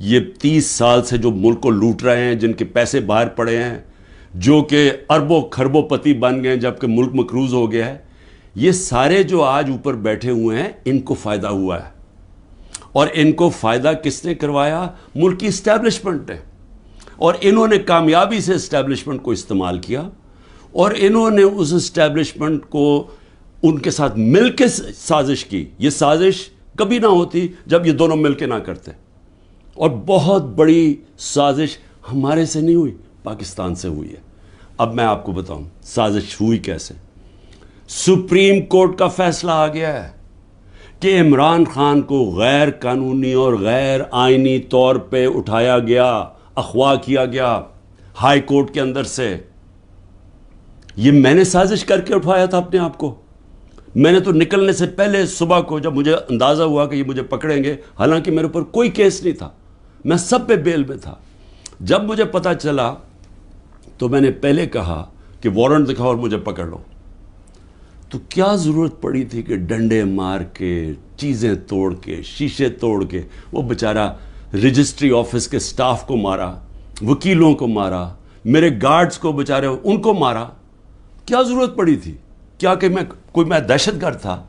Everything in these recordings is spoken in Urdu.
یہ 30 سال سے جو ملک کو لوٹ رہے ہیں، جن کے پیسے باہر پڑے ہیں، جو کہ اربوں کھربوں پتی بن گئے ہیں جبکہ ملک مقروض ہو گیا ہے، یہ سارے جو آج اوپر بیٹھے ہوئے ہیں ان کو فائدہ ہوا ہے. اور ان کو فائدہ کس نے کروایا؟ ملک کی اسٹیبلشمنٹ نے. اور انہوں نے کامیابی سے اسٹیبلشمنٹ کو استعمال کیا، اور انہوں نے اس اسٹیبلشمنٹ کو ان کے ساتھ مل کے سازش کی. یہ سازش کبھی نہ ہوتی جب یہ دونوں مل کے نہ کرتے. اور بہت بڑی سازش ہمارے سے نہیں ہوئی، پاکستان سے ہوئی ہے. اب میں آپ کو بتاؤں سازش ہوئی کیسے. سپریم کورٹ کا فیصلہ آ گیا ہے کہ عمران خان کو غیر قانونی اور غیر آئینی طور پہ اٹھایا گیا، اغوا کیا گیا ہائی کورٹ کے اندر سے. یہ میں نے سازش کر کے اٹھایا تھا اپنے آپ کو. میں نے تو نکلنے سے پہلے صبح کو جب مجھے اندازہ ہوا کہ یہ مجھے پکڑیں گے، حالانکہ میرے اوپر کوئی کیس نہیں تھا، میں سب پہ بیل میں تھا، جب مجھے پتہ چلا تو میں نے پہلے کہا کہ وارنٹ دکھاؤ اور مجھے پکڑ لو. تو کیا ضرورت پڑی تھی کہ ڈنڈے مار کے، چیزیں توڑ کے، شیشے توڑ کے، وہ بیچارہ رجسٹری آفس کے سٹاف کو مارا، وکیلوں کو مارا، میرے گارڈز کو بیچارے ان کو مارا. کیا ضرورت پڑی تھی؟ کیا کہ میں دہشت گرد تھا؟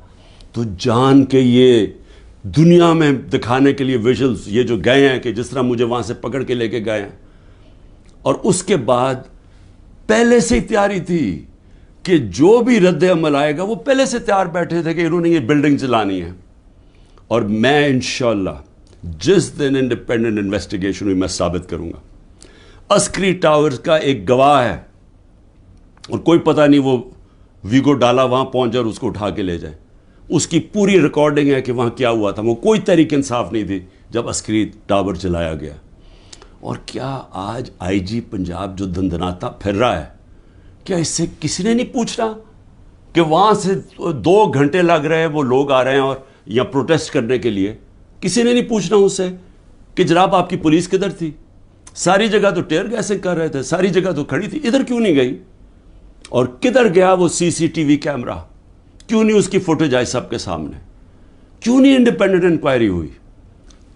تو جان کے یہ دنیا میں دکھانے کے لیے ویژلز یہ جو گئے ہیں کہ جس طرح مجھے وہاں سے پکڑ کے لے کے گئے ہیں. اور اس کے بعد پہلے سے ہی تیاری تھی کہ جو بھی رد عمل آئے گا وہ پہلے سے تیار بیٹھے تھے کہ انہوں نے یہ بلڈنگ چلانی ہے. اور میں انشاءاللہ جس دن انڈیپینڈنٹ انویسٹیگیشن ہوئی میں ثابت کروں گا. عسکری ٹاورز کا ایک گواہ ہے، اور کوئی پتہ نہیں وہ ویگو ڈالا وہاں پہنچ جائے اور اس کو اٹھا کے لے جائے. اس کی پوری ریکارڈنگ ہے کہ وہاں کیا ہوا تھا. وہ کوئی تحریک انصاف نہیں تھی جب عسکری ٹاور چلایا گیا. اور کیا آج آئی جی پنجاب جو دندناتا پھر رہا ہے، کیا اس سے کسی نے نہیں پوچھنا کہ وہاں سے 2 گھنٹے لگ رہے ہیں وہ لوگ آ رہے ہیں اور یا پروٹیسٹ کرنے کے لیے؟ کسی نے نہیں پوچھنا اس سے کہ جناب آپ کی پولیس کدھر تھی؟ ساری جگہ تو ٹیئر گیسنگ کر رہے تھے، ساری جگہ تو کھڑی تھی، ادھر کیوں نہیں گئی؟ اور کدھر گیا وہ سی سی ٹی وی کیمرہ؟ کیوں نہیں اس کی فوٹیج آئی سب کے سامنے؟ کیوں نہیں انڈیپینڈنٹ انکوائری ہوئی؟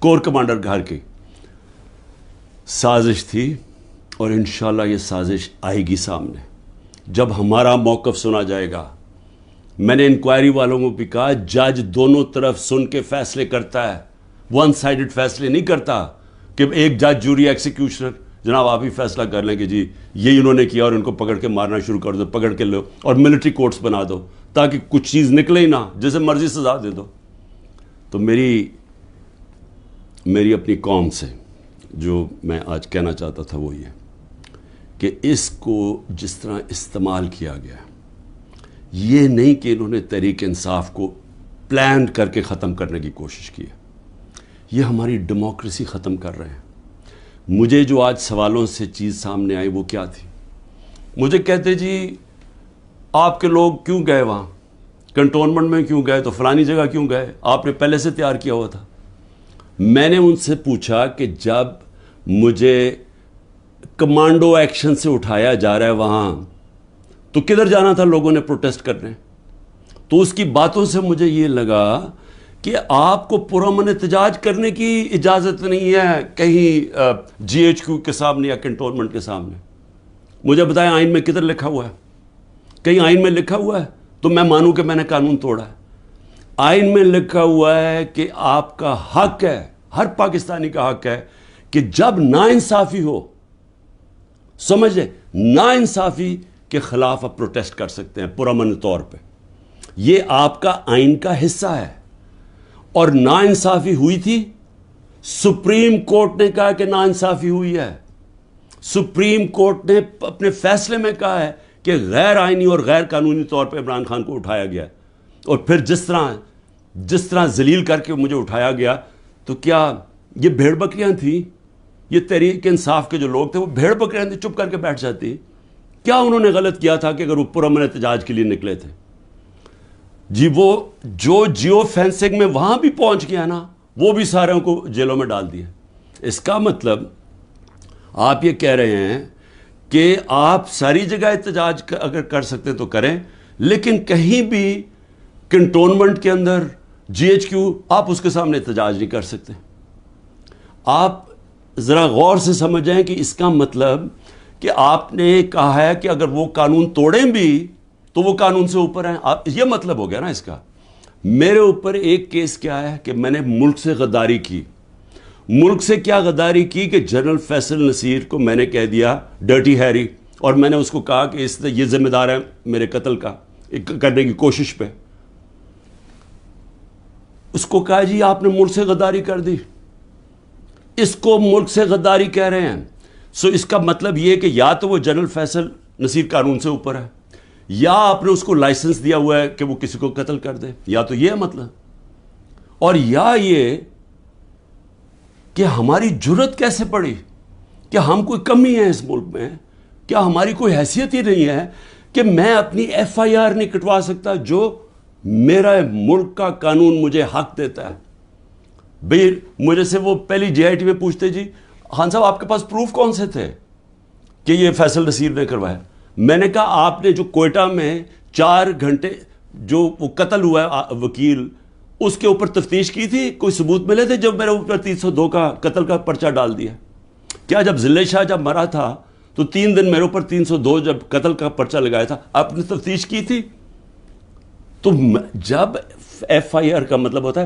کور کمانڈر گھر کی سازش تھی، اور انشاءاللہ یہ سازش آئے گی سامنے جب ہمارا موقف سنا جائے گا. میں نے انکوائری والوں کو بھی کہا جج دونوں طرف سن کے فیصلے کرتا ہے، ون سائیڈڈ فیصلے نہیں کرتا کہ ایک جج جوری ایکسیکیوشنر جناب آپ ہی فیصلہ کر لیں کہ جی یہی انہوں نے کیا اور ان کو پکڑ کے مارنا شروع کر دو، پکڑ کے لو اور ملٹری کورٹس بنا دو تاکہ کچھ چیز نکلے ہی نہ، جسے مرضی سزا دے دو. تو میری اپنی قوم سے جو میں آج کہنا چاہتا تھا وہ یہ کہ اس کو جس طرح استعمال کیا گیا، یہ نہیں کہ انہوں نے تحریک انصاف کو پلان کر کے ختم کرنے کی کوشش کی ہے، یہ ہماری ڈیموکریسی ختم کر رہے ہیں. مجھے جو آج سوالوں سے چیز سامنے آئی وہ کیا تھی؟ مجھے کہتے جی آپ کے لوگ کیوں گئے وہاں، کنٹونمنٹ میں کیوں گئے، تو فلانی جگہ کیوں گئے، آپ نے پہلے سے تیار کیا ہوا تھا. میں نے ان سے پوچھا کہ جب مجھے کمانڈو ایکشن سے اٹھایا جا رہا ہے وہاں تو کدھر جانا تھا لوگوں نے پروٹیسٹ کرنے؟ تو اس کی باتوں سے مجھے یہ لگا کہ آپ کو پرامن احتجاج کرنے کی اجازت نہیں ہے کہیں جی ایچ کیو کے سامنے یا کنٹونمنٹ کے سامنے. مجھے بتائیں آئین میں کدھر لکھا ہوا ہے؟ کہیں آئین میں لکھا ہوا ہے تو میں مانوں کہ میں نے قانون توڑا ہے. آئین میں لکھا ہوا ہے کہ آپ کا حق ہے، ہر پاکستانی کا حق ہے کہ جب ناانصافی ہو، سمجھ لیں ناانصافی کے خلاف آپ پروٹیسٹ کر سکتے ہیں پرامن طور پہ. یہ آپ کا آئین کا حصہ ہے. اور ناانصافی ہوئی تھی، سپریم کورٹ نے کہا کہ ناانصافی ہوئی ہے. سپریم کورٹ نے اپنے فیصلے میں کہا ہے کہ غیر آئینی اور غیر قانونی طور پہ عمران خان کو اٹھایا گیا. اور پھر جس طرح ذلیل کر کے مجھے اٹھایا گیا، تو کیا یہ بھیڑ بکریاں تھیں؟ یہ تحریک انصاف کے جو لوگ تھے وہ بھیڑ بکریاں تھیں، چپ کر کے بیٹھ جاتی؟ کیا انہوں نے غلط کیا تھا کہ اگر وہ پرامن احتجاج کے لیے نکلے تھے؟ جی وہ جو جیو فینسنگ میں وہاں بھی پہنچ گیا نا، وہ بھی ساروں کو جیلوں میں ڈال دیا. اس کا مطلب آپ یہ کہہ رہے ہیں کہ آپ ساری جگہ احتجاج اگر کر سکتے تو کریں، لیکن کہیں بھی کنٹونمنٹ کے اندر جی ایچ کیو آپ اس کے سامنے احتجاج نہیں کر سکتے. آپ ذرا غور سے سمجھیں کہ اس کا مطلب کہ آپ نے کہا ہے کہ اگر وہ قانون توڑیں بھی تو وہ قانون سے اوپر ہیں. یہ مطلب ہو گیا نا اس کا. میرے اوپر ایک کیس کیا ہے کہ میں نے ملک سے غداری کی. ملک سے کیا غداری کی کہ جنرل فیصل نصیر کو میں نے کہہ دیا ڈرٹی ہیری, اور میں نے اس کو کہا کہ یہ ذمہ دار ہے میرے قتل کا کرنے کی کوشش پہ. اس کو کہا جی آپ نے ملک سے غداری کر دی. اس کو ملک سے غداری کہہ رہے ہیں. سو اس کا مطلب یہ کہ یا تو وہ جنرل فیصل نصیر قانون سے اوپر ہے, یا آپ نے اس کو لائسنس دیا ہوا ہے کہ وہ کسی کو قتل کر دے, یا تو یہ ہے مطلب. اور یا یہ کہ ہماری جرت کیسے پڑی, کہ ہم کوئی کمی ہے اس ملک میں, کیا ہماری کوئی حیثیت ہی نہیں ہے کہ میں اپنی ایف آئی آر نہیں کٹوا سکتا جو میرا ملک کا قانون مجھے حق دیتا ہے. بھئی مجھے سے وہ پہلی جے آئی ٹی میں پوچھتے جی خان صاحب آپ کے پاس پروف کون سے تھے کہ یہ فیصل نصیر نے کروایا. میں نے کہا آپ نے جو کوئٹہ میں 4 گھنٹے جو وہ قتل ہوا ہے وکیل, اس کے اوپر تفتیش کی تھی, کوئی ثبوت ملے تھے جب میرے اوپر 302 کا قتل کا پرچہ ڈال دیا؟ کیا جب ضلع شاہ جب مرا تھا تو 3 دن میرے اوپر 302 جب قتل کا پرچہ لگایا تھا, آپ نے تفتیش کی تھی؟ تو جب ایف آئی آر کا مطلب ہوتا ہے